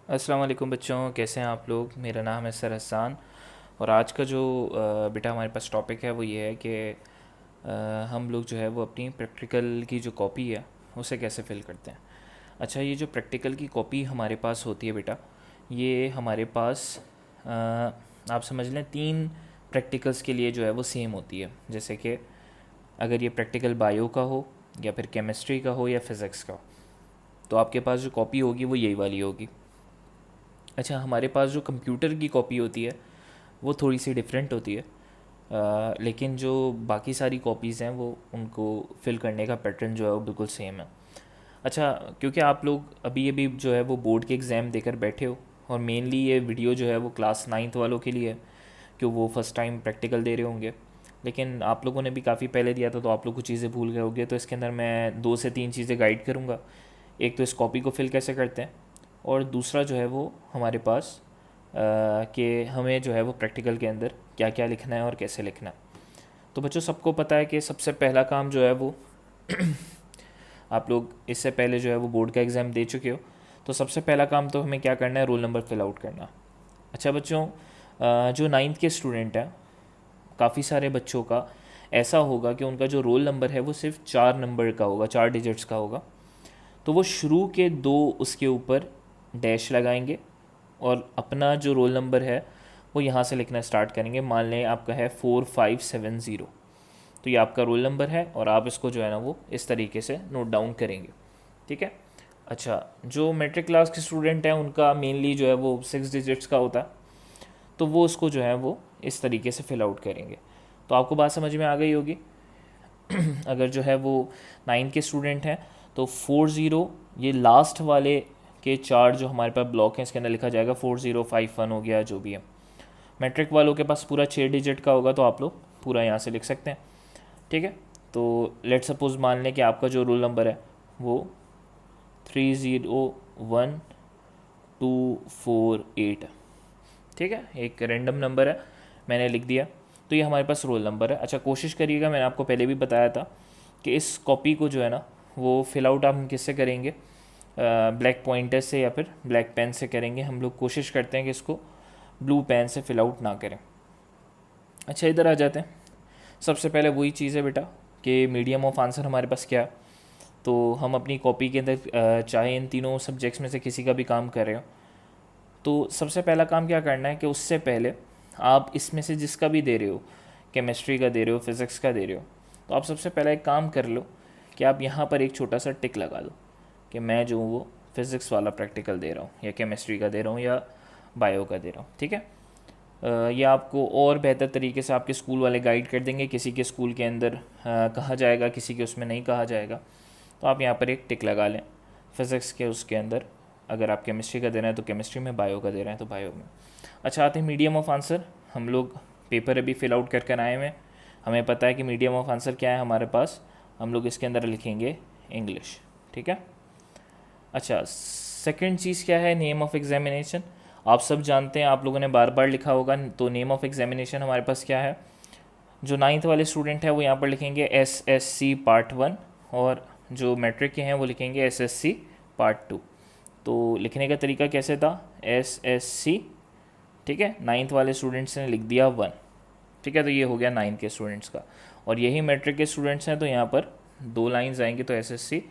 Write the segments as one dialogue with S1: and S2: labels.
S1: अस्सलाम वालेकुम बच्चों, कैसे हैं आप लोग। मेरा नाम है सर हसान। और आज का जो बेटा हमारे पास टॉपिक है वो ये है कि हम लोग जो है वो अपनी प्रैक्टिकल की जो कॉपी है उसे कैसे फिल करते हैं। अच्छा, ये जो प्रैक्टिकल की कॉपी हमारे पास होती है बेटा, ये हमारे पास अ, आप समझ लें 3 प्रैक्टिकल्स के लिए जो है वो सेम होती है। जैसे कि अगर ये प्रैक्टिकल बायो का हो या फिर केमिस्ट्री का हो या फिज़िक्स का हो, तो आपके पास जो कॉपी होगी वो यही वाली होगी। अच्छा, हमारे पास जो कंप्यूटर की कॉपी होती है वो थोड़ी सी डिफरेंट होती है। लेकिन जो बाकी सारी कॉपीज़ हैं वो उनको फिल करने का पैटर्न जो है वो बिल्कुल सेम है। अच्छा, क्योंकि आप लोग अभी अभी जो है वो बोर्ड के एग्ज़ाम देकर बैठे हो, और मेनली ये वीडियो जो है वो क्लास 9th वालों के लिए है, कि वो फ़र्स्ट टाइम प्रैक्टिकल दे रहे होंगे। लेकिन आप लोगों ने भी काफ़ी पहले दिया था तो आप लोग कुछ चीज़ें भूल गए होंगे, तो इसके अंदर मैं 2 से 3 चीज़ें गाइड करूँगा। एक तो इस कॉपी को फिल कैसे करते हैं, और दूसरा जो है वो हमारे पास कि हमें जो है वो प्रैक्टिकल के अंदर क्या क्या लिखना है और कैसे लिखना है। तो बच्चों, सबको पता है कि सबसे पहला काम जो है वो आप लोग इससे पहले जो है वो बोर्ड का एग्ज़ाम दे चुके हो, तो सबसे पहला काम तो हमें क्या करना है, रोल नंबर फिल आउट करना। अच्छा बच्चों, जो 9th के स्टूडेंट हैं, काफ़ी सारे बच्चों का ऐसा होगा कि उनका जो रोल नंबर है वो सिर्फ 4 नंबर का होगा, 4 डिजिट्स का होगा। तो वो शुरू के 2 उसके ऊपर डैश लगाएंगे और अपना जो रोल नंबर है वो यहाँ से लिखना स्टार्ट करेंगे। मान लें आपका है 4570, तो ये आपका रोल नंबर है और आप इसको जो है ना वो इस तरीके से नोट डाउन करेंगे। ठीक है। अच्छा, जो मैट्रिक क्लास के स्टूडेंट हैं उनका मेनली जो है वो 6 डिजिट्स का होता है, तो वो उसको जो है वो इस तरीके से फिल आउट करेंगे। तो आपको बात समझ में आ गई होगी। अगर जो है वो 9 के स्टूडेंट हैं तो 40, ये लास्ट वाले के 4 जो हमारे पास ब्लॉक हैं इसके अंदर लिखा जाएगा 4051 हो गया, जो भी है। मैट्रिक वालों के पास पूरा 6 डिजिट का होगा तो आप लोग पूरा यहाँ से लिख सकते हैं। ठीक है। तो लेट सपोज मान लें कि आपका जो रोल नंबर है वो 301248। ठीक है, एक रैंडम नंबर है, मैंने लिख दिया। तो ये हमारे पास रोल नंबर है। अच्छा, कोशिश करिएगा, मैंने आपको पहले भी बताया था कि इस कॉपी को जो है ना वो फिल आउट हम किससे करेंगे, ब्लैक पॉइंटर से या फिर ब्लैक पेन से करेंगे। हम लोग कोशिश करते हैं कि इसको ब्लू पेन से फिल आउट ना करें। अच्छा, इधर आ जाते हैं। सबसे पहले वही चीज़ है बेटा कि मीडियम ऑफ आंसर हमारे पास क्या है। तो हम अपनी कॉपी के अंदर चाहे इन तीनों सब्जेक्ट्स में से किसी का भी काम कर रहे हो, तो सबसे पहला काम क्या करना है कि उससे पहले आप इसमें से जिसका भी दे रहे हो, केमिस्ट्री का दे रहे हो, फिज़िक्स का दे रहे हो, तो आप सबसे पहले एक काम कर लो कि आप यहाँ पर एक छोटा सा टिक लगा दो कि मैं जो हूँ वो फिज़िक्स वाला प्रैक्टिकल दे रहा हूँ या केमिस्ट्री का दे रहा हूँ या बायो का दे रहा हूँ। ठीक है। ये आपको और बेहतर तरीके से आपके स्कूल वाले गाइड कर देंगे। किसी के स्कूल के अंदर कहा जाएगा, किसी के उसमें नहीं कहा जाएगा। तो आप यहाँ पर एक टिक लगा लें फिज़िक्स के उसके अंदर। अगर आप केमिस्ट्री का दे रहे हैं तो केमिस्ट्री में, बायो का दे रहे हैं तो बायो में। अच्छा, आते हैं मीडियम ऑफ आंसर। हम लोग पेपर अभी फिल आउट कर आए हैं, हमें पता है कि मीडियम ऑफ आंसर क्या है हमारे पास। हम लोग इसके अंदर लिखेंगे इंग्लिश। ठीक है। अच्छा, सेकंड चीज़ क्या है, नेम ऑफ एग्जामिनेशन। आप सब जानते हैं, आप लोगों ने बार बार लिखा होगा। तो नेम ऑफ एग्जामिनेशन हमारे पास क्या है, जो 9th वाले स्टूडेंट हैं वो यहाँ पर लिखेंगे SSC पार्ट 1, और जो मैट्रिक के हैं वो लिखेंगे SSC पार्ट 2। तो लिखने का तरीका कैसे था, SSC। ठीक है, 9th वाले स्टूडेंट्स ने लिख दिया 1। ठीक है, तो ये हो गया 9 के स्टूडेंट्स का। और यही मैट्रिक के स्टूडेंट्स हैं तो यहाँ पर 2 लाइन्स आएंगी तो SSC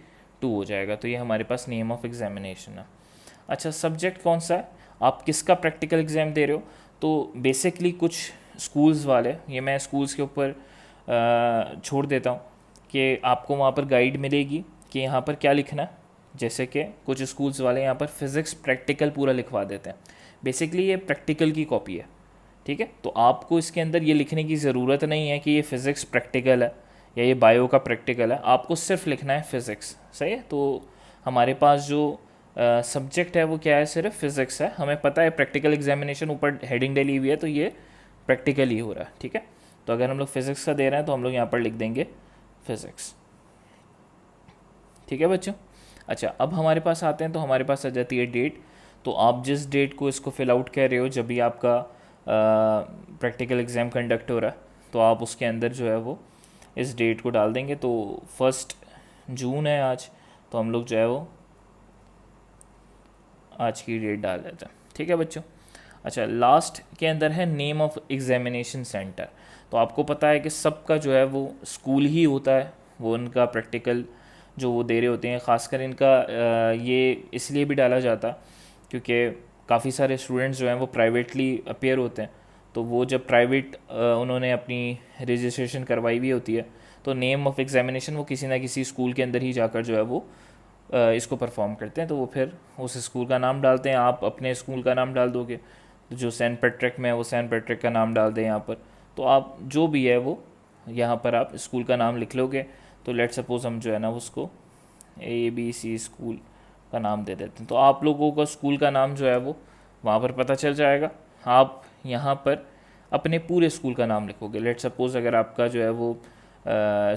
S1: 2 हो जाएगा। तो ये हमारे पास नेम ऑफ एग्जामिनेशन है। अच्छा, सब्जेक्ट कौन सा है, आप किसका प्रैक्टिकल एग्ज़ाम दे रहे हो। तो बेसिकली कुछ स्कूल्स वाले, ये मैं स्कूल्स के ऊपर छोड़ देता हूँ कि आपको वहाँ पर गाइड मिलेगी कि यहाँ पर क्या लिखना है। जैसे कि कुछ स्कूल्स वाले यहाँ पर फिज़िक्स प्रैक्टिकल पूरा लिखवा देते हैं। बेसिकली ये प्रैक्टिकल की कॉपी है। ठीक है, तो आपको इसके अंदर ये लिखने की ज़रूरत नहीं है कि ये फ़िज़िक्स प्रैक्टिकल है या ये बायो का प्रैक्टिकल है, आपको सिर्फ लिखना है फ़िज़िक्स। सही है। तो हमारे पास जो सब्जेक्ट है वो क्या है, सिर्फ फिज़िक्स है। हमें पता है प्रैक्टिकल एग्जामिनेशन ऊपर हेडिंग डली हुई है तो ये प्रैक्टिकल ही हो रहा है। ठीक है। तो अगर हम लोग फिज़िक्स का दे रहे हैं तो हम लोग यहाँ पर लिख देंगे फिज़िक्स। ठीक है बच्चों। अच्छा, अब हमारे पास आते हैं तो हमारे पास आ जाती है डेट। तो आप जिस डेट को इसको फिल आउट कर रहे हो, जब भी आपका प्रैक्टिकल एग्ज़ाम कंडक्ट हो रहा है, तो आप उसके अंदर जो है वो इस डेट को डाल देंगे। तो 1 जून है आज, तो हम लोग जो है वो आज की डेट डाल देते हैं। ठीक है बच्चों। अच्छा, लास्ट के अंदर है नेम ऑफ एग्जामिनेशन सेंटर। तो आपको पता है कि सबका जो है वो स्कूल ही होता है, वो उनका प्रैक्टिकल जो वो दे रहे होते हैं। ख़ासकर इनका ये इसलिए भी डाला जाता क्योंकि काफ़ी सारे स्टूडेंट्स जो हैं वो प्राइवेटली अपेयर होते हैं। तो वो जब प्राइवेट उन्होंने अपनी रजिस्ट्रेशन करवाई हुई होती है तो नेम ऑफ एग्जामिनेशन वो किसी ना किसी स्कूल के अंदर ही जाकर जो है वो इसको परफॉर्म करते हैं। तो वो फिर उस स्कूल का नाम डालते हैं। आप अपने स्कूल का नाम डाल दोगे, तो जो सेंट पैट्रिक में है वो सेंट पैट्रिक का नाम डाल दें यहाँ पर। तो आप जो भी है वो यहाँ पर आप स्कूल का नाम लिख लोगे। तो लेट सपोज़ हम जो है ना उसको ABC स्कूल का नाम दे देते हैं। तो आप लोगों का स्कूल का नाम जो है वो वहाँ पर पता चल जाएगा। आप यहाँ पर अपने पूरे स्कूल का नाम लिखोगे। लेट सपोज़ अगर आपका जो है वो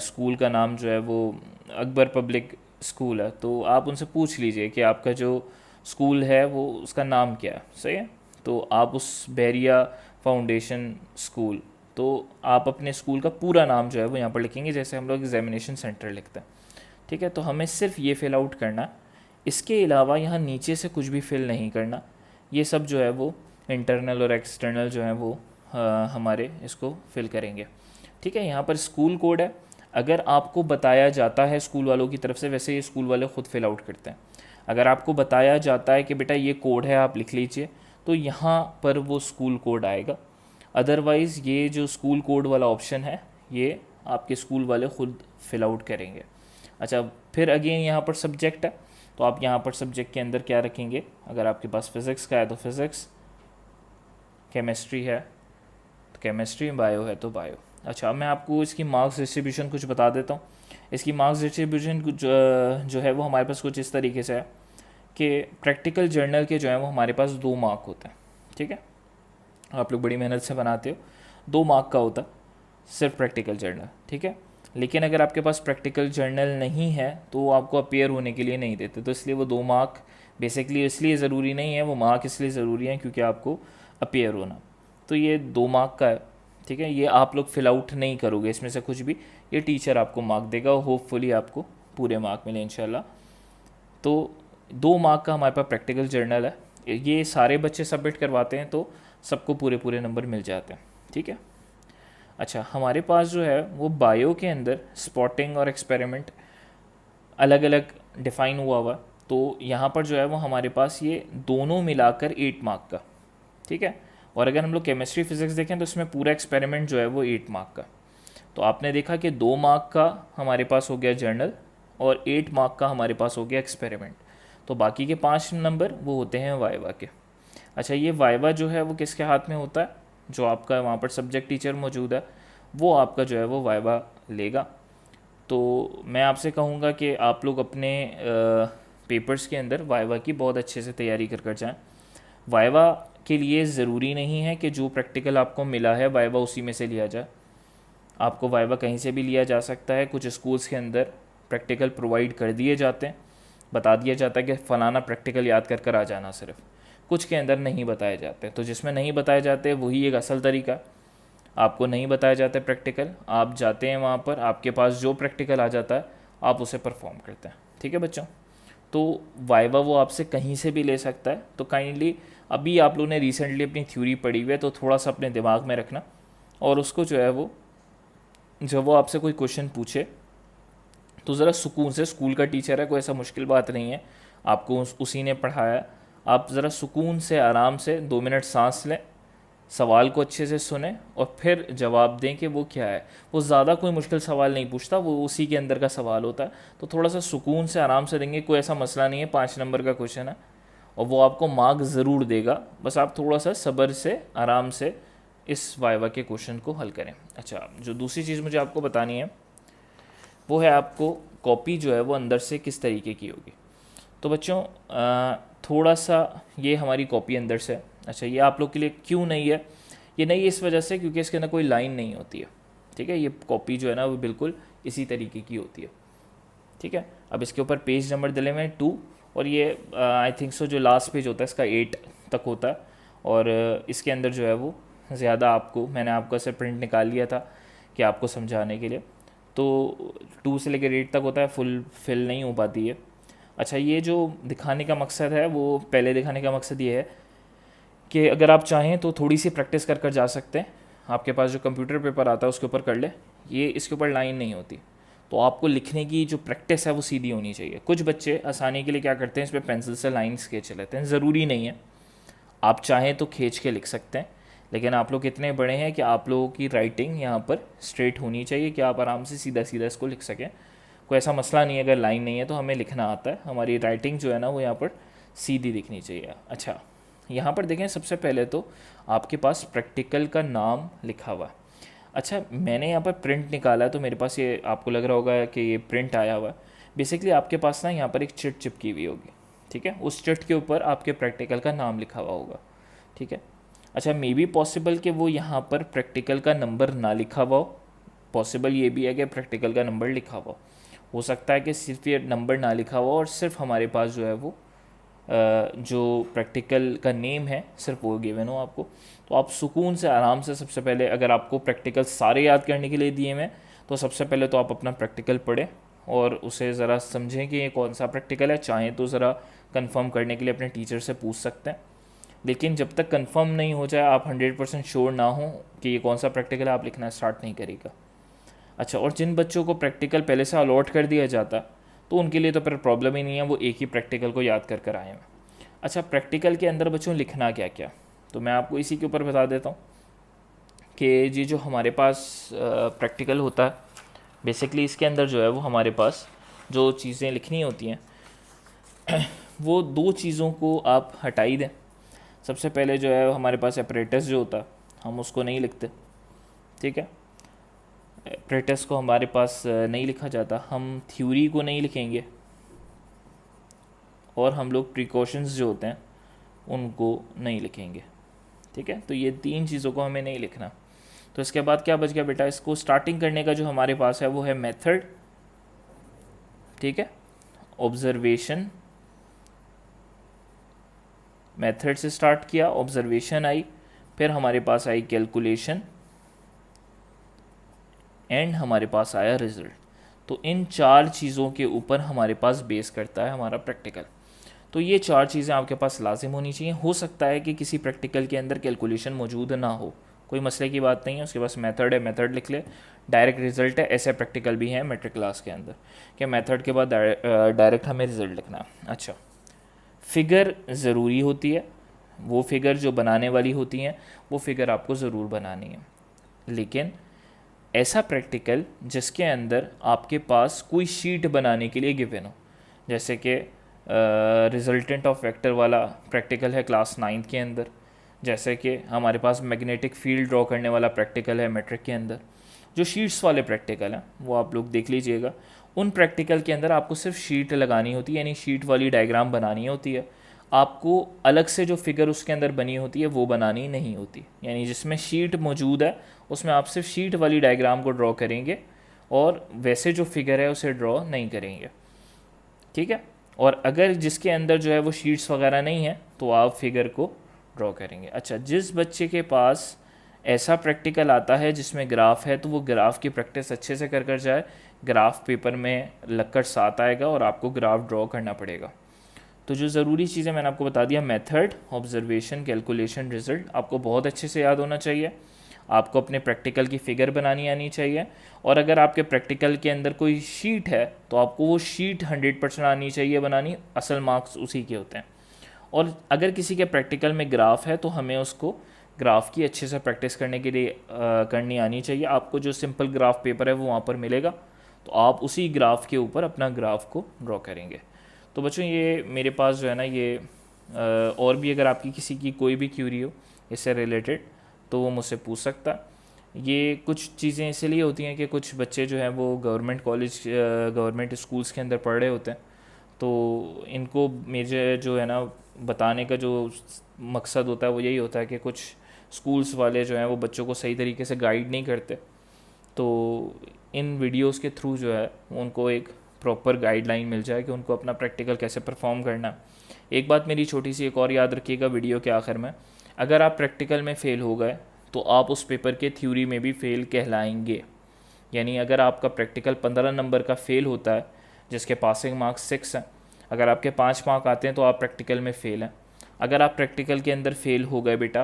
S1: स्कूल का नाम जो है वो अकबर पब्लिक स्कूल है, तो आप उनसे पूछ लीजिए कि आपका जो स्कूल है वो उसका नाम क्या है। सही है। तो आप उस बैरिया फाउंडेशन स्कूल, तो आप अपने स्कूल का पूरा नाम जो है वो यहाँ पर लिखेंगे, जैसे हम लोग एग्जामिनेशन सेंटर लिखते हैं। ठीक है। तो हमें सिर्फ ये फिल आउट करना, इसके अलावा यहाँ नीचे से कुछ भी फिल नहीं करना। ये सब जो है वो इंटरनल और एक्सटर्नल जो है वो हमारे इसको फिल करेंगे। ठीक है। यहाँ पर स्कूल कोड है। अगर आपको बताया जाता है स्कूल वालों की तरफ से, वैसे ये स्कूल वाले ख़ुद फिल आउट करते हैं, अगर आपको बताया जाता है कि बेटा ये कोड है आप लिख लीजिए, तो यहाँ पर वो स्कूल कोड आएगा। अदरवाइज़ ये जो स्कूल कोड वाला ऑप्शन है ये आपके स्कूल वाले ख़ुद फिल आउट करेंगे। अच्छा, फिर अगेन यहाँ पर सब्जेक्ट है, तो आप यहाँ पर सब्जेक्ट के अंदर क्या रखेंगे। अगर आपके पास फिज़िक्स का है तो फिज़िक्स, केमिस्ट्री है तो केमिस्ट्री, बायो है तो बायो। अच्छा, मैं आपको इसकी मार्क्स डिस्ट्रीब्यूशन कुछ बता देता हूँ। इसकी मार्क्स डिस्ट्रीब्यूशन कुछ जो है वो हमारे पास कुछ इस तरीके से है कि प्रैक्टिकल जर्नल के जो है वो हमारे पास 2 मार्क होते हैं। ठीक है। आप लोग बड़ी मेहनत से बनाते हो, 2 मार्क का होता सिर्फ प्रैक्टिकल जर्नल। ठीक है। लेकिन अगर आपके पास प्रैक्टिकल जर्नल नहीं है तो वो आपको अपेयर होने के लिए नहीं देते, तो इसलिए वो 2 मार्क बेसिकली इसलिए ज़रूरी नहीं है, वो मार्क इसलिए ज़रूरी है क्योंकि आपको अपेयर होना। तो ये 2 मार्क का है। ठीक है। ये आप लोग फिल आउट नहीं करोगे इसमें से कुछ भी, ये टीचर आपको मार्क देगा और होपफुली आपको पूरे मार्क मिले इंशाल्लाह। तो 2 मार्क का हमारे पास प्रैक्टिकल जर्नल है, ये सारे बच्चे सबमिट करवाते हैं तो सबको पूरे पूरे नंबर मिल जाते हैं। ठीक है। अच्छा, हमारे पास जो है वो बायो के अंदर स्पॉटिंग और एक्सपेरिमेंट अलग अलग डिफ़ाइन हुआ हुआ, तो यहाँ पर जो है वो हमारे पास ये दोनों मिलाकर 8 मार्क का। ठीक है। और अगर हम लोग केमिस्ट्री फिज़िक्स देखें तो इसमें पूरा एक्सपेरिमेंट जो है वो 8 मार्क का। तो आपने देखा कि 2 मार्क का हमारे पास हो गया जर्नल और 8 मार्क का हमारे पास हो गया एक्सपेरिमेंट। तो बाकी के 5 नंबर वो होते हैं वाइवा के। अच्छा, ये वाइवा जो है वो किसके हाथ में होता है, जो आपका वहाँ पर सब्जेक्ट टीचर मौजूद है वो आपका जो है वो वाइवा लेगा। तो मैं आपसे कहूँगा कि आप लोग अपने पेपर्स के अंदर वाइवा की बहुत अच्छे से तैयारी कर जाएं। वाइवा के लिए ज़रूरी नहीं है कि जो प्रैक्टिकल आपको मिला है वाइवा उसी में से लिया जाए, आपको वाइवा कहीं से भी लिया जा सकता है। कुछ स्कूल्स के अंदर प्रैक्टिकल प्रोवाइड कर दिए जाते हैं, बता दिया जाता है कि फ़लाना प्रैक्टिकल याद कर आ जाना। सिर्फ कुछ के अंदर नहीं बताए जाते, तो जिसमें नहीं बताए जाते वही एक असल तरीका। आपको नहीं बताया जाता है प्रैक्टिकल, आप जाते हैं वहाँ पर, आपके पास जो प्रैक्टिकल आ जाता है आप उसे परफॉर्म करते हैं। ठीक है बच्चों। तो वाइवा वो आपसे कहीं से भी ले सकता है। तो काइंडली अभी आप लोगों ने रिसेंटली अपनी थ्योरी पढ़ी हुई है तो थोड़ा सा अपने दिमाग में रखना, और उसको जो है वो जब वो आपसे कोई क्वेश्चन पूछे तो ज़रा सुकून से, स्कूल का टीचर है कोई ऐसा मुश्किल बात नहीं है, आपको उसी ने पढ़ाया, आप ज़रा सुकून से आराम से 2 मिनट सांस लें, सवाल को अच्छे से सुने और फिर जवाब दें कि वो क्या है। वो ज़्यादा कोई मुश्किल सवाल नहीं पूछता, वो उसी के अंदर का सवाल होता है। तो थोड़ा सा सुकून से आराम से देंगे, कोई ऐसा मसला नहीं है, 5 नंबर का क्वेश्चन है और वो आपको मार्क ज़रूर देगा। बस आप थोड़ा सा सब्र से आराम से इस वाइवा के क्वेश्चन को हल करें। अच्छा, जो दूसरी चीज़ मुझे आपको बतानी है वो है आपको कॉपी जो है वो अंदर से किस तरीके की होगी। तो बच्चों थोड़ा सा ये हमारी कॉपी अंदर से, अच्छा ये आप लोग के लिए क्यों नहीं है, ये नहीं है इस वजह से क्योंकि इसके अंदर कोई लाइन नहीं होती है। ठीक है। ये कॉपी जो है ना वो बिल्कुल इसी तरीके की होती है। ठीक है। अब इसके ऊपर पेज नंबर दिले हुए हैं 2, और ये आई थिंक सो जो लास्ट पेज होता है इसका 8 तक होता है, और इसके अंदर जो है वो ज़्यादा आपको, मैंने आपको ऐसे प्रिंट निकाल लिया था कि आपको समझाने के लिए, तो 2 से लेकर 8 तक होता है, फुल फिल नहीं हो पाती है। अच्छा, ये जो दिखाने का मकसद है वो पहले दिखाने का मकसद ये है कि अगर आप चाहें तो थोड़ी सी प्रैक्टिस कर कर जा सकते हैं। आपके पास जो कंप्यूटर पेपर आता है उसके ऊपर कर ले, ये इसके ऊपर लाइन नहीं होती, तो आपको लिखने की जो प्रैक्टिस है वो सीधी होनी चाहिए। कुछ बच्चे आसानी के लिए क्या करते हैं, इस पर पेंसिल से लाइन खींच लेते हैं, ज़रूरी नहीं है, आप चाहें तो खींच के लिख सकते हैं, लेकिन आप लोग इतने बड़े हैं कि आप लोगों की राइटिंग यहाँ पर स्ट्रेट होनी चाहिए कि आप आराम से सीधा सीधा इसको लिख सकें। कोई ऐसा मसला नहीं है अगर लाइन नहीं है तो हमें लिखना आता है, हमारी राइटिंग जो है ना वो यहाँ पर सीधी दिखनी चाहिए। अच्छा, यहाँ पर देखें, सबसे पहले तो आपके पास प्रैक्टिकल का नाम लिखा हुआ है। अच्छा, मैंने यहाँ पर प्रिंट निकाला है तो मेरे पास ये आपको लग रहा होगा कि ये प्रिंट आया हुआ है। बेसिकली आपके पास ना यहाँ पर एक चिट चिपकी हुई होगी, ठीक है, उस चिट के ऊपर आपके प्रैक्टिकल का नाम लिखा हुआ होगा, ठीक है। अच्छा, मे बी पॉसिबल कि वो यहाँ पर प्रैक्टिकल का नंबर ना लिखा हुआ हो, पॉसिबल ये भी है कि प्रैक्टिकल का नंबर लिखा हुआ हो सकता है कि सिर्फ ये नंबर ना लिखा हुआ और सिर्फ हमारे पास जो है वो जो प्रैक्टिकल का नेम है सिर्फ वो गिवन हो आपको। तो आप सुकून से आराम से, सबसे पहले अगर आपको प्रैक्टिकल सारे याद करने के लिए दिए हैं तो सबसे पहले तो आप अपना प्रैक्टिकल पढ़ें और उसे ज़रा समझें कि ये कौन सा प्रैक्टिकल है। चाहें तो ज़रा कंफर्म करने के लिए अपने टीचर से पूछ सकते हैं, लेकिन जब तक कंफर्म नहीं हो जाए, आप 100% श्योर ना हो कि ये कौन सा प्रैक्टिकल है, आप लिखना स्टार्ट नहीं करेगा। अच्छा, और जिन बच्चों को प्रैक्टिकल पहले से अलॉट कर दिया जाता तो उनके लिए तो फिर प्रॉब्लम ही नहीं है, वो एक ही प्रैक्टिकल को याद कर कर आए हैं। अच्छा, प्रैक्टिकल के अंदर बच्चों लिखना क्या क्या, तो मैं आपको इसी के ऊपर बता देता हूँ कि जी जो हमारे पास प्रैक्टिकल होता है, बेसिकली इसके अंदर जो है वो हमारे पास जो चीज़ें लिखनी होती हैं वो दो चीज़ों को आप हटा ही दें। सबसे पहले जो है हमारे पास अपरेटस जो होता है हम उसको नहीं लिखते, ठीक है, अपरेटस को हमारे पास नहीं लिखा जाता, हम थ्योरी को नहीं लिखेंगे और हम लोग प्रिकॉशंस जो होते हैं उनको नहीं लिखेंगे, ठीक है। तो ये तीन चीज़ों को हमें नहीं लिखना। तो इसके बाद क्या बच गया बेटा, इसको स्टार्टिंग करने का जो हमारे पास है वो है मेथड, ठीक है, ऑब्जर्वेशन, मेथड से स्टार्ट किया, ऑब्जर्वेशन आई, फिर हमारे पास आई कैलकुलेशन एंड हमारे पास आया रिजल्ट। तो इन चार चीज़ों के ऊपर हमारे पास बेस करता है हमारा प्रैक्टिकल। तो ये चार चीज़ें आपके पास लाजिम होनी चाहिए। हो सकता है कि किसी प्रैक्टिकल के अंदर कैलकुलेशन मौजूद ना हो, कोई मसले की बात नहीं है, उसके पास मेथड है, मेथड लिख ले, डायरेक्ट रिजल्ट है, ऐसे प्रैक्टिकल भी हैं मैट्रिक क्लास के अंदर कि मेथड के बाद डायरेक्ट हमें रिजल्ट लिखना है। अच्छा, फ़िगर ज़रूरी होती है, वो फ़िगर जो बनाने वाली होती हैं वो फ़िगर आपको ज़रूर बनानी है, लेकिन ऐसा प्रैक्टिकल जिसके अंदर आपके पास कोई शीट बनाने के लिए गिवन हो, जैसे कि रिजल्टेंट ऑफ वेक्टर वाला प्रैक्टिकल है क्लास 9 के अंदर, जैसे कि हमारे पास मैग्नेटिक फील्ड ड्रॉ करने वाला प्रैक्टिकल है मैट्रिक के अंदर। जो शीट्स वाले प्रैक्टिकल हैं वो आप लोग देख लीजिएगा, उन प्रैक्टिकल के अंदर आपको सिर्फ शीट लगानी होती है, यानी शीट वाली डायग्राम बनानी होती है, आपको अलग से जो फिगर उसके अंदर बनी होती है वो बनानी नहीं होती। यानी जिसमें शीट मौजूद है उसमें आप सिर्फ शीट वाली डायग्राम को ड्रॉ करेंगे और वैसे जो फिगर है उसे ड्रॉ नहीं करेंगे, ठीक है। और अगर जिसके अंदर जो है वो शीट्स वगैरह नहीं है तो आप फिगर को ड्रॉ करेंगे। अच्छा, जिस बच्चे के पास ऐसा प्रैक्टिकल आता है जिसमें ग्राफ है तो वो ग्राफ की प्रैक्टिस अच्छे से कर कर जाए, ग्राफ पेपर में लगकर साथ आएगा और आपको ग्राफ ड्रॉ करना पड़ेगा। तो जो ज़रूरी चीज़ें मैंने आपको बता दिया, मेथड, ऑब्जर्वेशन, कैलकुलेशन, रिजल्ट, आपको बहुत अच्छे से याद होना चाहिए। आपको अपने प्रैक्टिकल की फ़िगर बनानी आनी चाहिए, और अगर आपके प्रैक्टिकल के अंदर कोई शीट है तो आपको वो शीट 100% आनी चाहिए बनानी, असल मार्क्स उसी के होते हैं। और अगर किसी के प्रैक्टिकल में ग्राफ है तो हमें उसको ग्राफ की अच्छे से प्रैक्टिस करने के लिए करनी आनी चाहिए। आपको जो सिंपल ग्राफ पेपर है वो वहाँ पर मिलेगा, तो आप उसी ग्राफ के ऊपर अपना ग्राफ को ड्रॉ करेंगे। तो बच्चों ये मेरे पास जो है ना ये और भी अगर आपकी किसी की कोई भी क्यूरी हो इससे रिलेटेड तो वो मुझसे पूछ सकता। ये कुछ चीज़ें इसलिए होती हैं कि कुछ बच्चे जो हैं वो गवर्नमेंट कॉलेज, गवर्नमेंट स्कूल्स के अंदर पढ़ रहे होते हैं, तो इनको मेरे जो है ना बताने का जो मकसद होता है वो यही होता है कि कुछ स्कूल्स वाले जो हैं वो बच्चों को सही तरीके से गाइड नहीं करते, तो इन वीडियोस के थ्रू जो है उनको एक प्रॉपर गाइडलाइन मिल जाए कि उनको अपना प्रैक्टिकल कैसे परफॉर्म करना। एक बात मेरी छोटी सी एक और याद रखिएगा वीडियो के आखिर में, अगर आप प्रैक्टिकल में फ़ेल हो गए तो आप उस पेपर के थ्योरी में भी फ़ेल कहलाएंगे। यानी अगर आपका प्रैक्टिकल 15 नंबर का फ़ेल होता है जिसके पासिंग मार्क्स 6 हैं, अगर आपके 5 मार्क आते हैं तो आप प्रैक्टिकल में फ़ेल हैं। अगर आप प्रैक्टिकल के अंदर फ़ेल हो गए बेटा,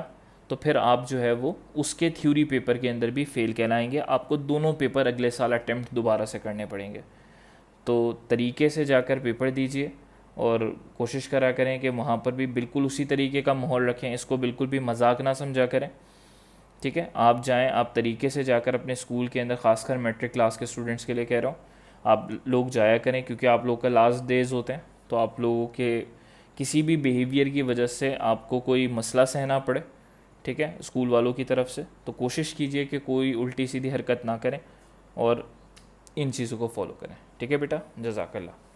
S1: तो फिर आप जो है वो उसके थ्योरी पेपर के अंदर भी फ़ेल कहलाएंगे। आपको दोनों पेपर अगले साल अटेम्प्ट दोबारा से करने पड़ेंगे। तो तरीके से जाकर पेपर दीजिए और कोशिश करा करें कि वहाँ पर भी बिल्कुल उसी तरीके का माहौल रखें, इसको बिल्कुल भी मजाक ना समझा करें। ठीक है, आप जाएं, आप तरीके से जाकर अपने स्कूल के अंदर, ख़ासकर मैट्रिक क्लास के स्टूडेंट्स के लिए कह रहा हूँ, आप लोग जाया करें, क्योंकि आप लोग का लास्ट डेज होते हैं। तो आप लोगों के किसी भी बिहेवियर की वजह से आपको कोई मसला सहना पड़े, ठीक है, स्कूल वालों की तरफ से, तो कोशिश कीजिए कि कोई उल्टी सीधी हरकत ना करें और इन चीज़ों को फॉलो करें। ठीक है बेटा, जज़ाकल्लाह।